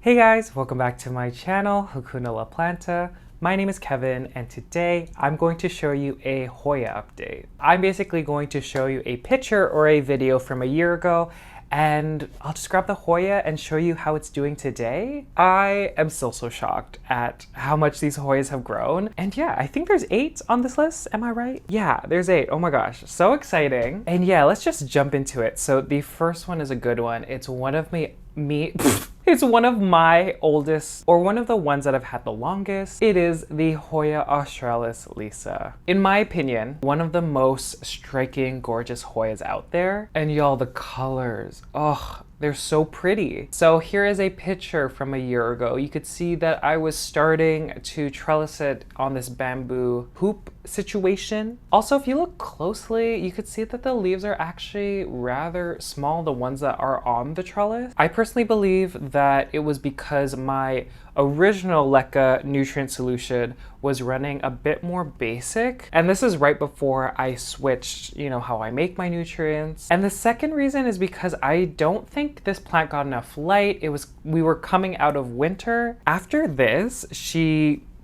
Hey guys, welcome back to my channel, HAKUNALAPLANTA. My name is Kevin, and today I'm going to show you a Hoya update. I'm basically going to show you a picture or a video from a year ago, and I'll just grab the Hoya and show you how it's doing today. I am still so shocked at how much these Hoyas have grown. And yeah, I think there's 8 on this list, am I right? Yeah, there's 8, oh my gosh, so exciting. And yeah, let's just jump into it. So the first one is a good one. It's one of it's one of my oldest, or one of the ones that I've had the longest. It is the Hoya Australis LECA. In my opinion, one of the most striking, gorgeous Hoyas out there. And y'all, the colors, oh, they're so pretty. So here is a picture from a year ago. You could see that I was starting to trellis it on this bamboo hoop situation. Also, if you look closely, you could see that the leaves are actually rather small, the ones that are on the trellis. I personally believe that it was because my original LECA nutrient solution was running a bit more basic. And this is right before I switched, how I make my nutrients. And the second reason is because I don't think this plant got enough light. We were coming out of winter. After this,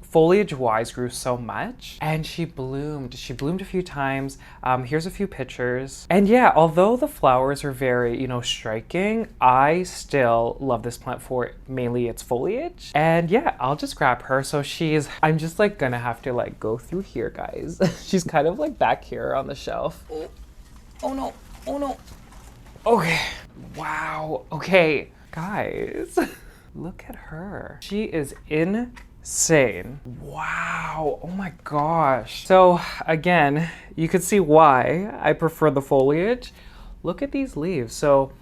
foliage-wise grew so much, and she bloomed. She bloomed a few times. Here's a few pictures. And yeah, although the flowers are very, striking, I still love this plant for mainly its foliage. And yeah, I'll just grab her. So I'm just gonna have to go through here, guys. She's kind of back here on the shelf. Oh no, oh no. Okay, wow, okay. Guys, look at her. She is insane. Wow, oh my gosh. So again, you can see why I prefer the foliage. Look at these leaves. So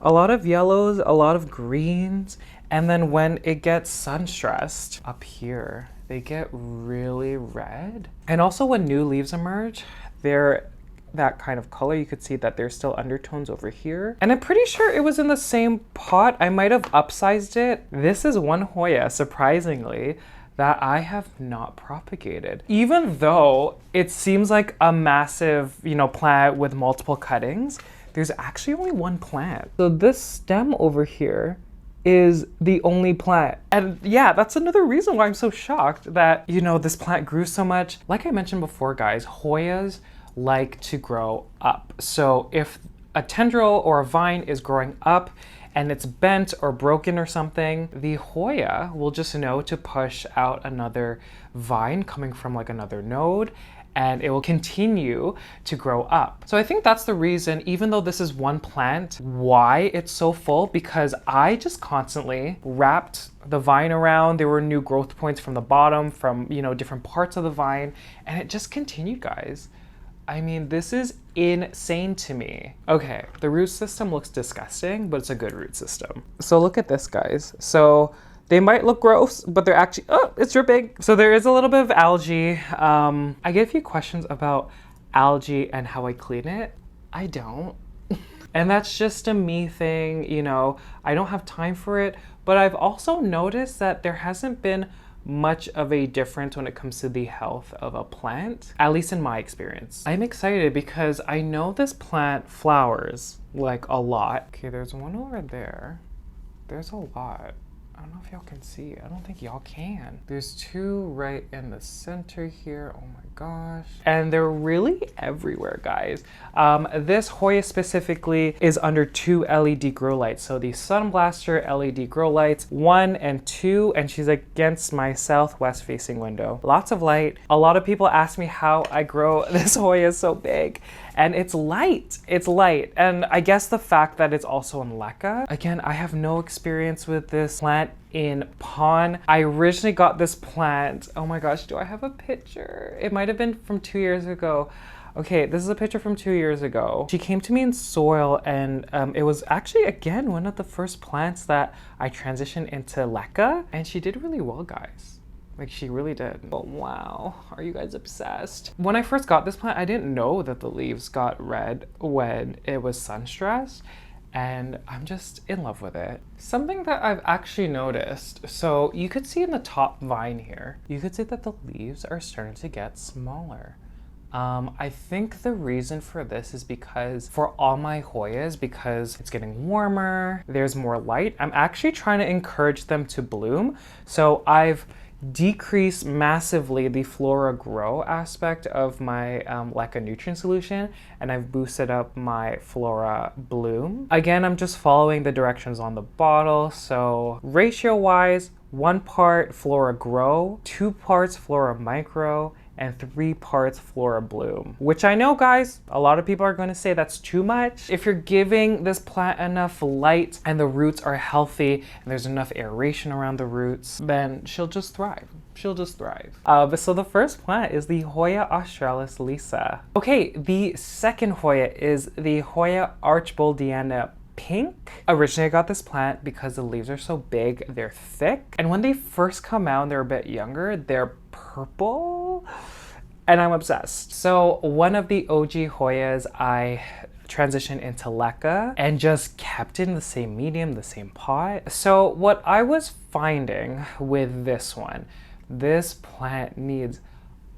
a lot of yellows, a lot of greens, and then when it gets sun stressed up here, they get really red. And also when new leaves emerge, they're that kind of color. You could see that there's still undertones over here. And I'm pretty sure it was in the same pot. I might have upsized it. This is one Hoya, surprisingly, that I have not propagated. Even though it seems like a massive, plant with multiple cuttings, there's actually only one plant. So this stem over here is the only plant. And yeah, that's another reason why I'm so shocked that, this plant grew so much. Like I mentioned before, guys, Hoyas like to grow up. So if a tendril or a vine is growing up and it's bent or broken or something, the Hoya will just know to push out another vine coming from another node, and it will continue to grow up. So I think that's the reason, even though this is one plant, why it's so full, because I just constantly wrapped the vine around. There were new growth points from the bottom, from different parts of the vine, and it just continued, guys. I mean, this is insane to me. Okay, the root system looks disgusting, but it's a good root system. So look at this, guys. So they might look gross, but they're actually, oh, it's dripping. So there is a little bit of algae. I get a few questions about algae and how I clean it. I don't. And that's just a me thing, I don't have time for it. But I've also noticed that there hasn't been much of a difference when it comes to the health of a plant, at least in my experience. I'm excited because I know this plant flowers a lot. Okay, there's one over there. There's a lot. I don't know if y'all can see. I don't think y'all can. There's 2 right in the center here. Oh my gosh. And they're really everywhere, guys. This Hoya specifically is under 2 LED grow lights. So the Sunblaster LED grow lights, 1 and 2, and she's against my southwest facing window. Lots of light. A lot of people ask me how I grow this Hoya so big. And it's light, And I guess the fact that it's also in LECA. Again, I have no experience with this plant in pon. I originally got this plant, oh my gosh, do I have a picture? It might have been from 2 years ago. Okay, this is a picture from 2 years ago. She came to me in soil, and it was actually, again, one of the first plants that I transitioned into LECA, and she did really well, guys. She really did. Oh, wow, are you guys obsessed? When I first got this plant, I didn't know that the leaves got red when it was sun stressed, and I'm just in love with it. Something that I've actually noticed, so you could see in the top vine here, you could see that the leaves are starting to get smaller. I think the reason for this is because for all my Hoyas, because it's getting warmer, there's more light, I'm actually trying to encourage them to bloom. So I've decreased massively the FloraGro aspect of my LECA nutrient solution, and I've boosted up my FloraBloom. Again, I'm just following the directions on the bottle. So ratio wise, 1 part FloraGro, 2 parts FloraMicro, and 3 parts FloraBloom, which I know, guys, a lot of people are going to say that's too much. If you're giving this plant enough light and the roots are healthy and there's enough aeration around the roots, then she'll just thrive. She'll just thrive. So the first plant is the Hoya Australis LECA. Okay, the second Hoya is the Hoya Archboldiana pink. Originally, I got this plant because the leaves are so big, they're thick. And when they first come out and they're a bit younger, they're purple. And I'm obsessed. So one of the OG Hoyas, I transitioned into LECA and just kept it in the same medium, the same pot. So what I was finding with this one, this plant needs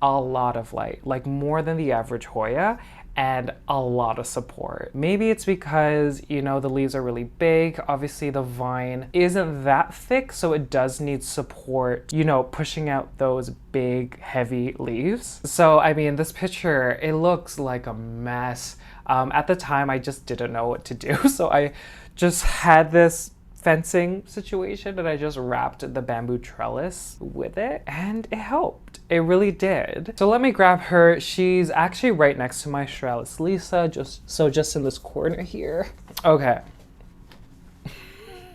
a lot of light, like more than the average Hoya, and a lot of support. Maybe it's because, you know, the leaves are really big. Obviously the vine isn't that thick, so it does need support, you know, pushing out those big, heavy leaves. So, I mean, this picture, it looks like a mess. At the time, I just didn't know what to do. So I just had this fencing situation and I just wrapped the bamboo trellis with it and it helped. It really did. So let me grab her. She's actually right next to my Australis LECA, just in this corner here. Okay.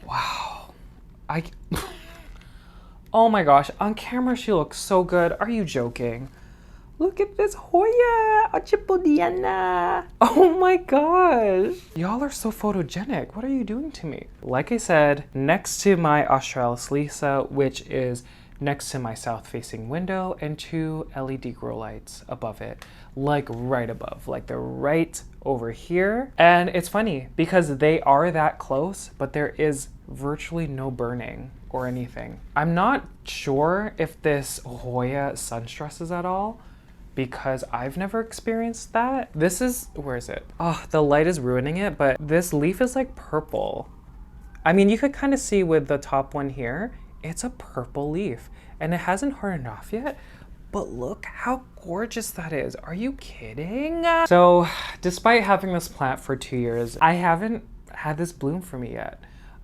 Wow. Oh my gosh, on camera she looks so good. Are you joking? Look at this Hoya Archboldiana. Oh my gosh. Y'all are so photogenic. What are you doing to me? Like I said, next to my Australis LECA, which is next to my south-facing window, and 2 LED grow lights above it, like right above, like they're right over here. And it's funny because they are that close, but there is virtually no burning or anything. I'm not sure if this Hoya sun stresses at all, because I've never experienced that. This is, where is it? Oh, the light is ruining it, but this leaf is like purple. I mean, you could kind of see with the top one here, it's a purple leaf and it hasn't hardened off yet, but look how gorgeous that is. Are you kidding? So despite having this plant for 2 years, I haven't had this bloom for me yet.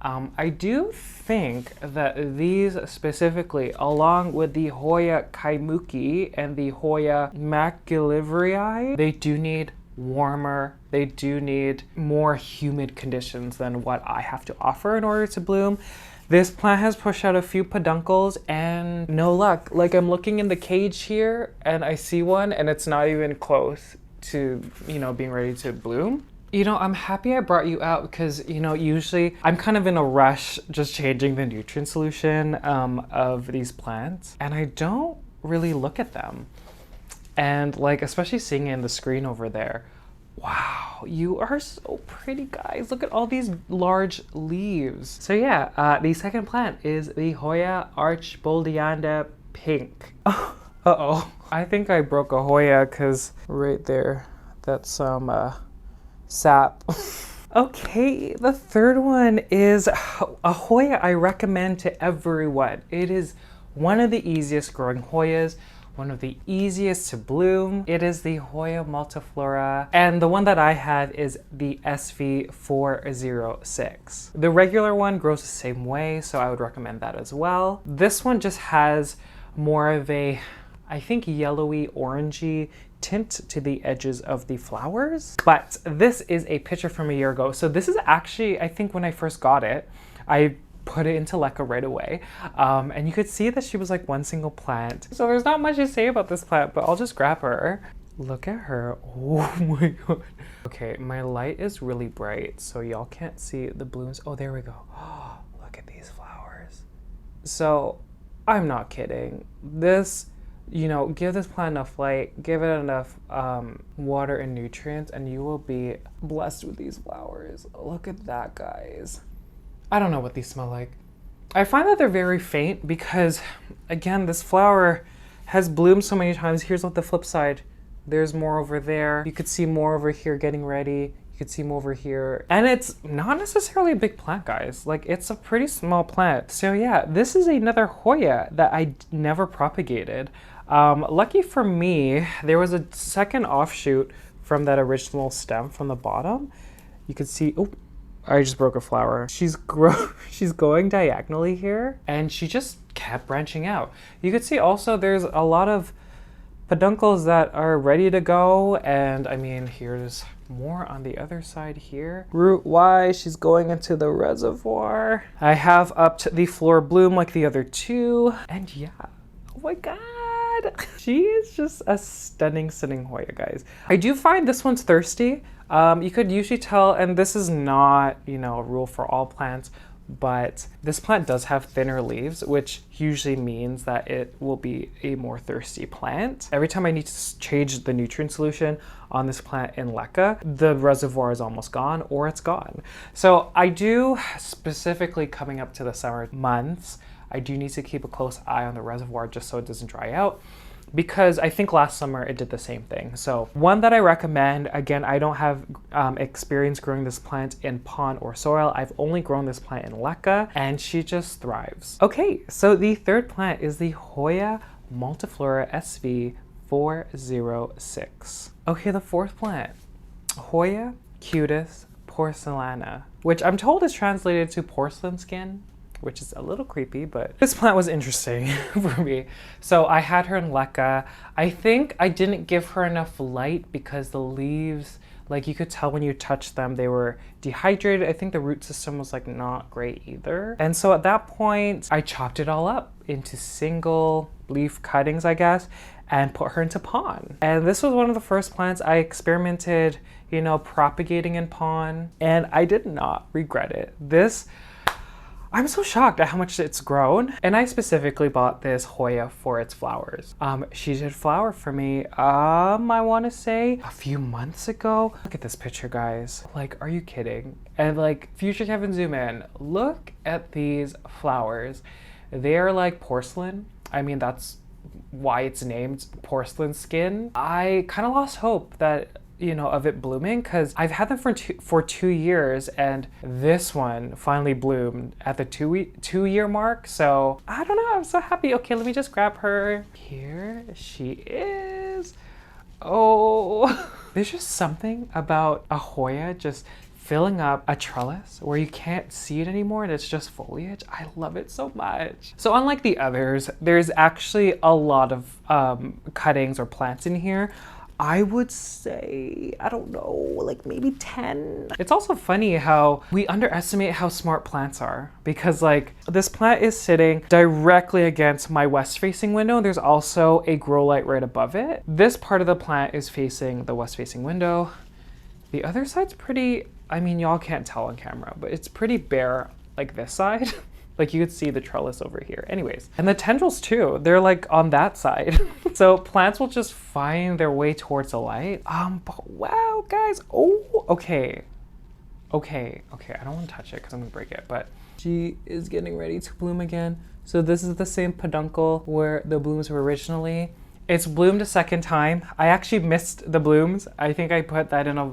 I do think that these specifically, along with the Hoya Kaimuki and the Hoya McGillivray, they do need warmer, they do need more humid conditions than what I have to offer in order to bloom. This plant has pushed out a few peduncles and no luck. Like, I'm looking in the cage here and I see one and it's not even close to, you know, being ready to bloom. You know, I'm happy I brought you out because, you know, usually I'm kind of in a rush just changing the nutrient solution of these plants, and I don't really look at them. And like, especially seeing it in the screen over there, wow, you are so pretty, guys. Look at all these large leaves. So yeah, the second plant is the Hoya Archboldiana pink. Uh-oh. I think I broke a Hoya because right there, that's some sap. Okay, the third one is a Hoya I recommend to everyone. It is one of the easiest growing Hoyas, one of the easiest to bloom. It is the Hoya Multiflora, and the one that I have is the SV406. The regular one grows the same way, so I would recommend that as well. This one just has more of a, I think, yellowy orangey tint to the edges of the flowers. But this is a picture from a year ago. So this is actually, I think when I first got it, I put it into LECA right away. And you could see that she was like one single plant. So there's not much to say about this plant, but I'll just grab her. Look at her. Oh my God. Okay, my light is really bright, so y'all can't see the blooms. Oh, there we go. Oh, look at these flowers. So I'm not kidding. This, you know, give this plant enough light, give it enough water and nutrients, and you will be blessed with these flowers. Look at that, guys. I don't know what these smell like. I find that they're very faint because, again, this flower has bloomed so many times. Here's what the flip side. There's more over there. You could see more over here getting ready. You could see more over here. And it's not necessarily a big plant, guys. Like, it's a pretty small plant. So yeah, this is another Hoya that I never propagated. Lucky for me, there was a second offshoot from that original stem from the bottom. You could see, oh, I just broke a flower. She's going diagonally here, and she just kept branching out. You could see also there's a lot of peduncles that are ready to go, and I mean, here's more on the other side here. Root wise, she's going into the reservoir. I have upped the FloraBloom like the other two, and yeah, oh my god. She is just a stunning Hoya, guys. I do find this one's thirsty. You could usually tell, and this is not, you know, a rule for all plants, but this plant does have thinner leaves, which usually means that it will be a more thirsty plant. Every time I need to change the nutrient solution on this plant in LECA, the reservoir is almost gone or it's gone. So I do, specifically coming up to the summer months, I do need to keep a close eye on the reservoir just so it doesn't dry out, because I think last summer it did the same thing. So one that I recommend, again, I don't have experience growing this plant in pond or soil. I've only grown this plant in LECA, and she just thrives. Okay, so the third plant is the Hoya Multiflora SV 406. Okay, the fourth plant, Hoya CUTIS-PORCELANA, which I'm told is translated to porcelain skin, which is a little creepy, but this plant was interesting for me. So I had her in LECA. I think I didn't give her enough light because the leaves, like you could tell when you touched them, they were dehydrated. I think the root system was like not great either. And so at that point, I chopped it all up into single leaf cuttings, I guess, and put her into pond. And this was one of the first plants I experimented, you know, propagating in pond, and I did not regret it. I'm so shocked at how much it's grown. And I specifically bought this Hoya for its flowers. She did flower for me, I wanna say a few months ago. Look at this picture, guys. Like, are you kidding? And like, future Kevin, zoom in. Look at these flowers. They're like porcelain. I mean, that's why it's named porcelain skin. I kind of lost hope that, you know, of it blooming, because I've had them for 2 years, and this one finally bloomed at the two year mark. So I don't know, I'm so happy. Okay, let me just grab her. Here she is. Oh, there's just something about a Hoya just filling up a trellis where you can't see it anymore and it's just foliage. I love it so much. So unlike the others, there's actually a lot of cuttings or plants in here. I would say, I don't know, like maybe 10. It's also funny how we underestimate how smart plants are, because like this plant is sitting directly against my west facing window. There's also a grow light right above it. This part of the plant is facing the west facing window. The other side's pretty, I mean, y'all can't tell on camera, but it's pretty bare, like this side. Like you could see the trellis over here. Anyways, and the tendrils too, they're like on that side. So plants will just find their way towards the light. But wow, guys, oh, okay. I don't want to touch it because I'm gonna break it, but she is getting ready to bloom again. So this is the same peduncle where the blooms were originally. It's bloomed a second time. I actually missed the blooms. I think I put that in a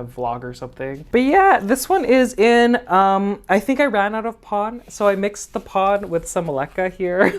vlog or something. But yeah, this one is in, I think I ran out of pod, so I mixed the pod with some LECA here.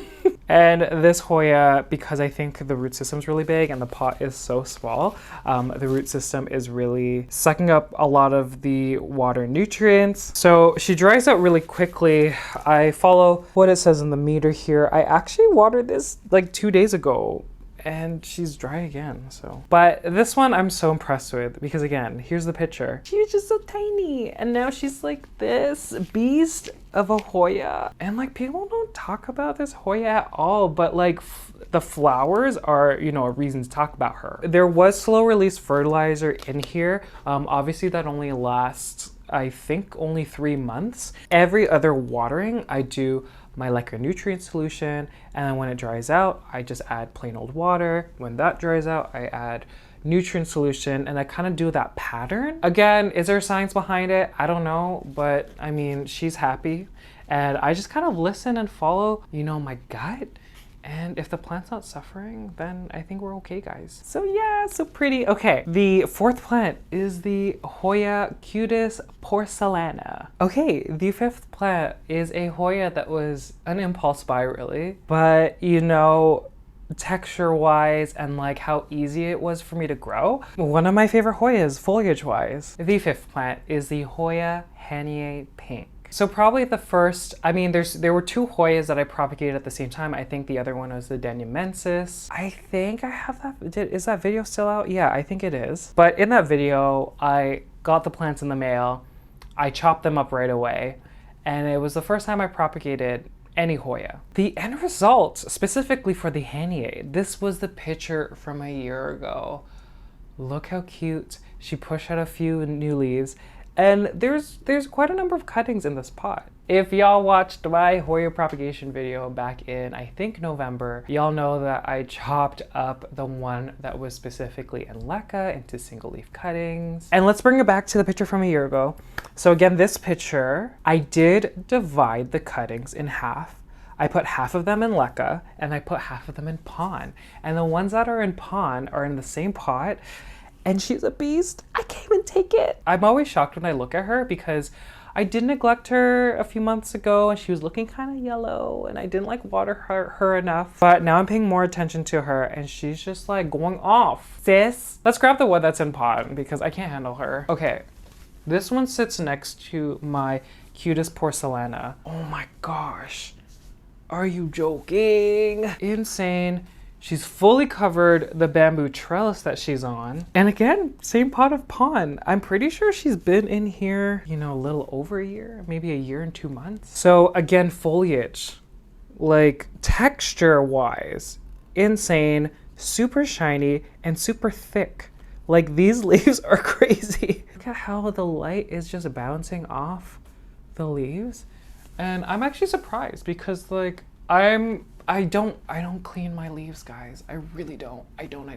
And this Hoya, because I think the root system's really big and the pot is so small, the root system is really sucking up a lot of the water nutrients. So she dries out really quickly. I follow what it says in the meter here. I actually watered this like 2 days ago, and she's dry again, so. But this one I'm so impressed with, because again, here's the picture. She was just so tiny, and now she's like this beast of a Hoya. And like, people don't talk about this Hoya at all, but like the flowers are, you know, a reason to talk about her. There was slow release fertilizer in here. Obviously that only lasts, I think, only 3 months. Every other watering, I do my LECA nutrient solution, and then when it dries out, I just add plain old water. When that dries out, I add nutrient solution, and I kind of do that pattern. Again, is there science behind it? I don't know, but I mean, she's happy, and I just kind of listen and follow, you know, my gut. And if the plant's not suffering, then I think we're okay, guys. So yeah, so pretty. Okay, the fourth plant is the Hoya CUTIS-PORCELANA. Okay, the fifth plant is a Hoya that was an impulse buy, really. But, you know, texture-wise and like how easy it was for me to grow, one of my favorite Hoyas, foliage-wise. The fifth plant is the Hoya Hanhaie Pink. So probably the first, I mean, there were two Hoyas that I propagated at the same time. I think the other one was the Daniamensis. I think I have that, is that video still out? Yeah, I think it is. But in that video, I got the plants in the mail, I chopped them up right away, and it was the first time I propagated any Hoya. The end result, specifically for the Hanhaie, this was the picture from a year ago. Look how cute. She pushed out a few new leaves. And there's quite a number of cuttings in this pot. If y'all watched my Hoya propagation video back in, I think November, y'all know that I chopped up the one that was specifically in LECA into single leaf cuttings. And let's bring it back to the picture from a year ago. So again, this picture, I did divide the cuttings in half. I put half of them in LECA and I put half of them in pon. And the ones that are in pon are in the same pot. And she's a beast. I can't even take it. I'm always shocked when I look at her because I did neglect her a few months ago and she was looking kind of yellow and I didn't like water her enough. But now I'm paying more attention to her and she's just like going off. Sis, let's grab the one that's in pot because I can't handle her. Okay, this one sits next to my CUTIS-PORCELANA. Oh my gosh, are you joking? Insane. She's fully covered the bamboo trellis that she's on. And again, same pot of pon. I'm pretty sure she's been in here, you know, a little over a year, maybe a year and 2 months. So again, foliage, like texture-wise, insane, super shiny, and super thick. Like these leaves are crazy. Look at how the light is just bouncing off the leaves. And I'm actually surprised because like I don't clean my leaves, guys. I really don't. I don't.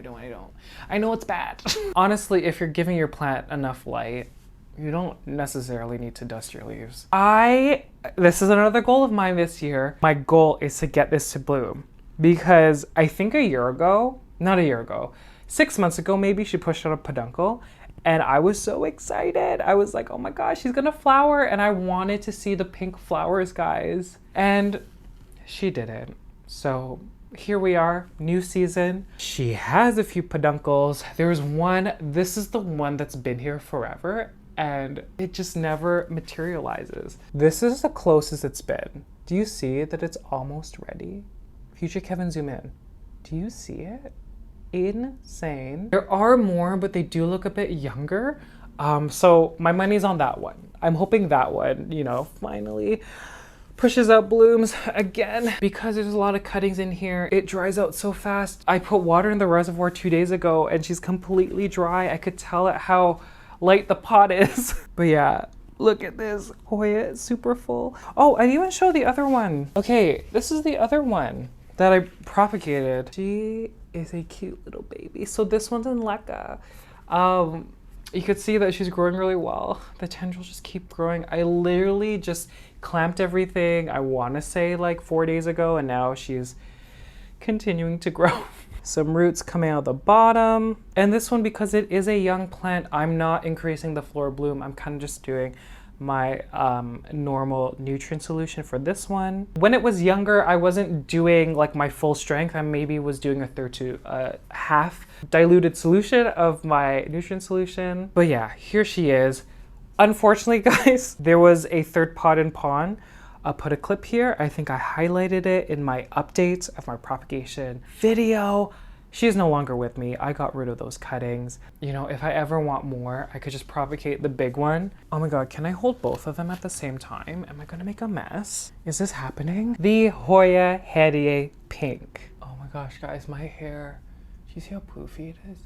I know it's bad. Honestly, if you're giving your plant enough light, you don't necessarily need to dust your leaves. This is another goal of mine this year. My goal is to get this to bloom because I think a year ago, not a year ago, 6 months ago maybe, she pushed out a peduncle and I was so excited. I was like, oh my gosh, she's gonna flower, and I wanted to see the pink flowers, guys. And she didn't. So here we are, new season. She has a few peduncles. There's one, this is the one that's been here forever and it just never materializes. This is the closest it's been. Do you see that it's almost ready? Future Kevin, zoom in. Do you see it? Insane. There are more, but they do look a bit younger. So my money's on that one. I'm hoping that one, you know, finally pushes out blooms again. Because there's a lot of cuttings in here, it dries out so fast. I put water in the reservoir 2 days ago and she's completely dry. I could tell at how light the pot is. But yeah, look at this. Hoya, it's super full. Oh, I even showed the other one. Okay, this is the other one that I propagated. She is a cute little baby. So this one's in LECA. You could see that she's growing really well. The tendrils just keep growing. I literally just clamped everything, I want to say like 4 days ago, and now she's continuing to grow. Some roots coming out the bottom. And this one, because it is a young plant, I'm not increasing the FloraBloom. I'm kind of just doing my normal nutrient solution for this one. When it was younger, I wasn't doing like my full strength. I maybe was doing a third to half diluted solution of my nutrient solution. But yeah, here she is. Unfortunately, guys, there was a third pot in pon. I'll put a clip here. I think I highlighted it in my updates of my propagation video. She's no longer with me. I got rid of those cuttings. You know, if I ever want more, I could just propagate the big one. Oh my God, can I hold both of them at the same time? Am I gonna make a mess? Is this happening? The Hoya Hanhaie Pink. Oh my gosh, guys, my hair. Do you see how poofy it is?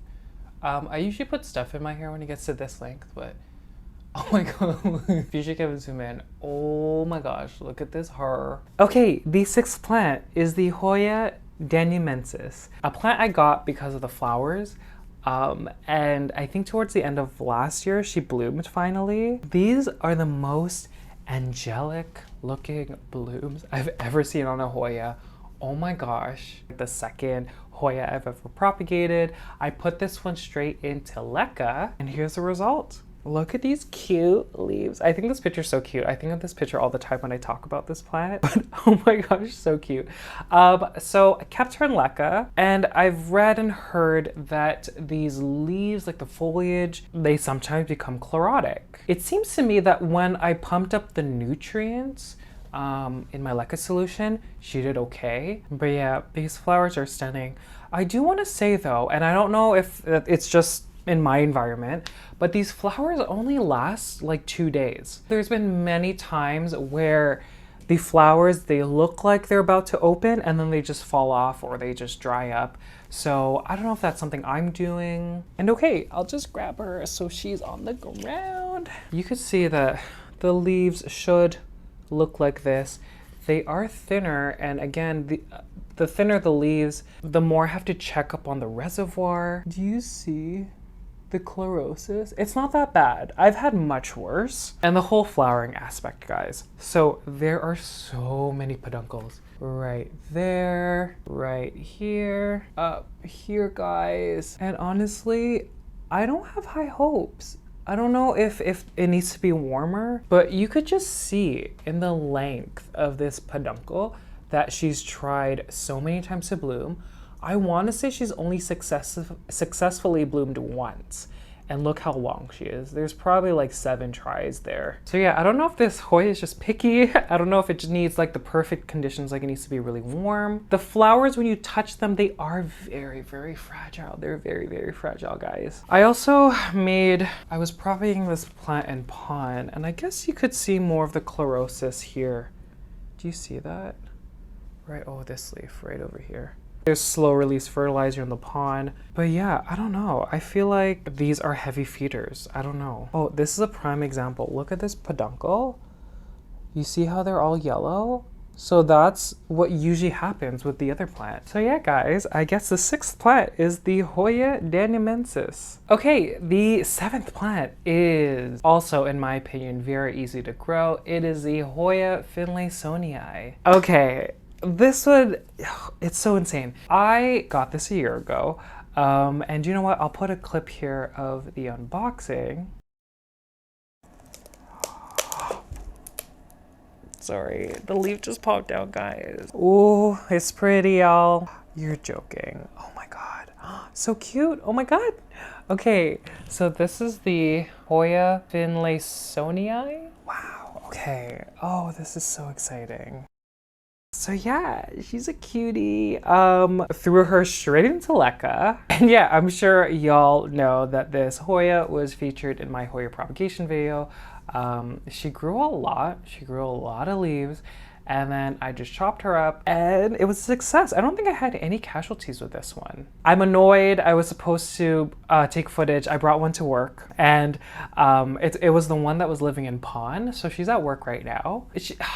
I usually put stuff in my hair when it gets to this length, but oh my God. Future Kevin, zoom in. Oh my gosh, look at this her. Okay, the sixth plant is the Hoya Daniamensis, a plant I got because of the flowers. And I think towards the end of last year, she bloomed finally. These are the most angelic looking blooms I've ever seen on a Hoya. oh my gosh, the second Hoya I've ever propagated. I put this one straight into LECA, and here's the result. Look at these cute leaves. I think this picture's so cute. I think of this picture all the time when I talk about this plant, but oh my gosh, so cute. So I kept her in LECA, and I've read and heard that these leaves, like the foliage, they sometimes become chlorotic. It seems to me that when I pumped up the nutrients in my LECA solution, she did okay. But yeah, these flowers are stunning. I do want to say though, and I don't know if it's just in my environment, but these flowers only last like 2 days. There's been many times where the flowers, they look like they're about to open and then they just fall off or they just dry up. So I don't know if that's something I'm doing. And okay, I'll just grab her so she's on the ground. You can see that the leaves should look like this. They are thinner, and again, the thinner the leaves, the more I have to check up on the reservoir. Do you see the chlorosis? It's not that bad. I've had much worse. And the whole flowering aspect, guys. So there are so many peduncles right there, right here, up here, guys. And honestly, I don't have high hopes. I don't know if it needs to be warmer, but you could just see in the length of this peduncle that she's tried so many times to bloom. I want to say she's only successfully bloomed once. And look how long she is. There's probably like 7 tries there. So yeah, I don't know if this Hoya is just picky. I don't know if it just needs like the perfect conditions, like it needs to be really warm. The flowers, when you touch them, they are very, very fragile. They're very, very fragile, guys. I also I was propagating this plant in pond, and I guess you could see more of the chlorosis here. Do you see that? Right, oh, this leaf right over here. There's slow release fertilizer in the pond. But yeah, I don't know. I feel like these are heavy feeders. I don't know. Oh, this is a prime example. Look at this peduncle. You see how they're all yellow? So that's what usually happens with the other plant. So yeah, guys, I guess the 6th plant is the Hoya daniensis. Okay, the 7th plant is also, in my opinion, very easy to grow. It is the Hoya Finlaysonii. Okay. This one, it's so insane. I got this a year ago, and you know what? I'll put a clip here of the unboxing. Sorry, the leaf just popped out, guys. Ooh, it's pretty, y'all. You're joking. Oh my God, so cute. Oh my God. Okay, so this is the Hoya Finlaysonii. Wow, okay. Oh, this is so exciting. So yeah, she's a cutie. Threw her straight into LECA. And yeah, I'm sure y'all know that this Hoya was featured in my Hoya propagation video. She grew a lot. She grew a lot of leaves. And then I just chopped her up and it was a success. I don't think I had any casualties with this one. I'm annoyed. I was supposed to take footage. I brought one to work, and it was the one that was living in pond. So she's at work right now.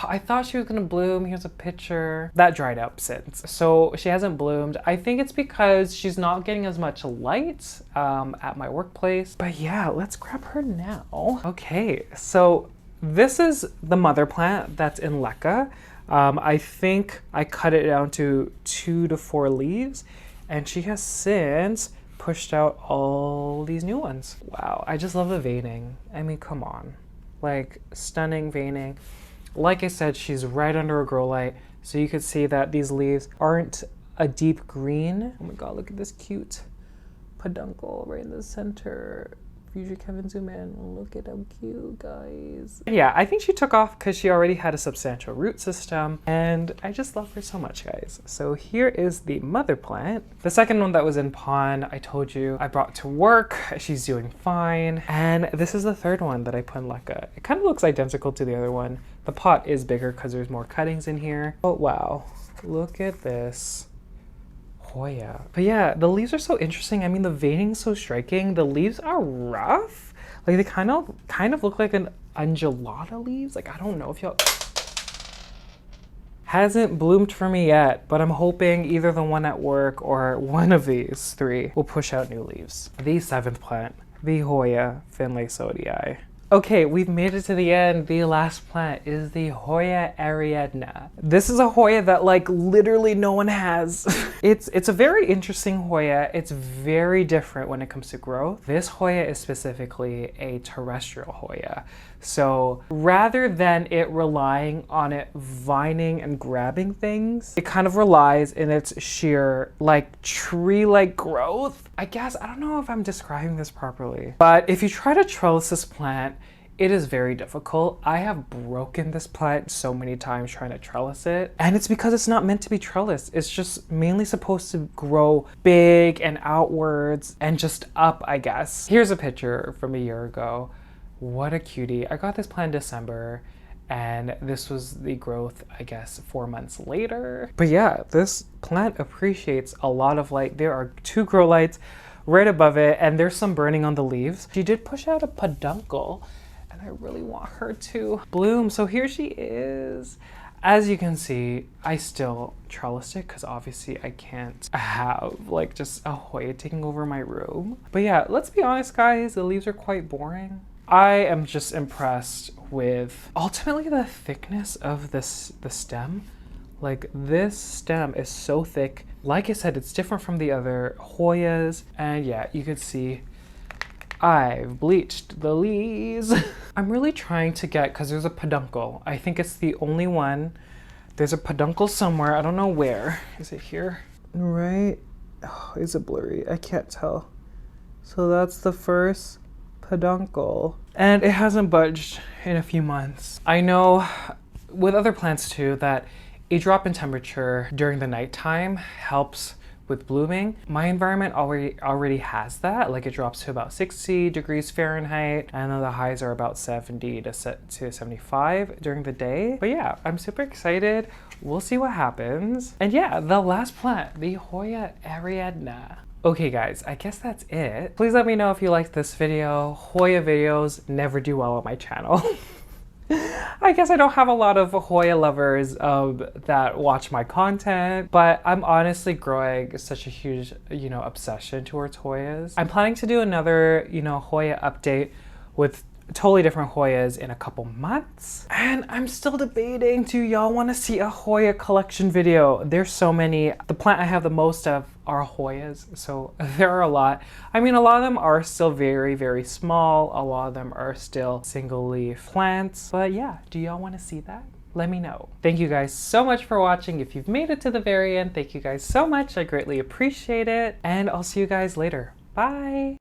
I thought she was gonna bloom. Here's a picture. That dried up since. So she hasn't bloomed. I think it's because she's not getting as much light at my workplace. But yeah, let's grab her now. Okay, so this is the mother plant that's in LECA. I think I cut it down to 2 to 4 leaves, and she has since pushed out all these new ones. Wow, I just love the veining. I mean, come on. Like, stunning veining. Like I said, she's right under a grow light, so you can see that these leaves aren't a deep green. Oh my God, look at this cute peduncle right in the center. Usually Kevin, zoom in. Look at how cute, guys. Yeah, I think she took off because she already had a substantial root system, and I just love her so much, guys. So here is the mother plant. The second one that was in pond, I told you I brought to work. She's doing fine. And this is the third one that I put in LECA. It kind of looks identical to the other one. The pot is bigger because there's more cuttings in here. Oh wow, look at this Hoya. But yeah, the leaves are so interesting. I mean, the veining's so striking. The leaves are rough. Like, they kind of look like an undulata leaves. Like, I don't know if y'all... Hasn't bloomed for me yet, but I'm hoping either the one at work or one of these 3 will push out new leaves. The 7th plant, the Hoya Finlaysonii. Okay, we've made it to the end. The last plant is the Hoya Ariadna. This is a Hoya that like literally no one has. It's a very interesting Hoya. It's very different when it comes to growth. This Hoya is specifically a terrestrial Hoya. So rather than it relying on it vining and grabbing things, it kind of relies in its sheer like tree-like growth. I guess, I don't know if I'm describing this properly, but if you try to trellis this plant, it is very difficult. I have broken this plant so many times trying to trellis it, and it's because it's not meant to be trellised. It's just mainly supposed to grow big and outwards and just up, I guess. Here's a picture from a year ago. What a cutie. I got this plant in December, and this was the growth, I guess, 4 months later. But yeah, this plant appreciates a lot of light. There are 2 grow lights right above it, and there's some burning on the leaves. She did push out a peduncle, and I really want her to bloom. So here she is. As you can see, I still trellised it because obviously I can't have like just a Hoya taking over my room. But yeah, let's be honest guys, the leaves are quite boring. I am just impressed with ultimately the thickness of the stem. Like this stem is so thick. Like I said, it's different from the other Hoyas. And yeah, you could see I've bleached the leaves. I'm really trying to get, because there's a peduncle. I think it's the only one. There's a peduncle somewhere. I don't know where. Is it here? Right? Oh, is it blurry? I can't tell. So that's the first peduncle. And it hasn't budged in a few months. I know with other plants too that a drop in temperature during the nighttime helps with blooming. My environment already has that. Like it drops to about 60 degrees Fahrenheit, and then the highs are about 70 to 75 during the day. But yeah, I'm super excited. We'll see what happens. And yeah, the last plant, the Hoya Ariadna. Okay guys, I guess that's it. Please let me know if you liked this video. Hoya videos never do well on my channel. I guess I don't have a lot of Hoya lovers that watch my content, but I'm honestly growing such a huge, obsession towards Hoyas. I'm planning to do another, Hoya update with totally different Hoyas in a couple months. And I'm still debating, do y'all want to see a Hoya collection video? There's so many. The plant I have the most of are Hoyas, so there are a lot. I mean, a lot of them are still very, very small. A lot of them are still single leaf plants. But yeah, do y'all want to see that? Let me know. Thank you guys so much for watching. If you've made it to the very end, thank you guys so much. I greatly appreciate it. And I'll see you guys later. Bye.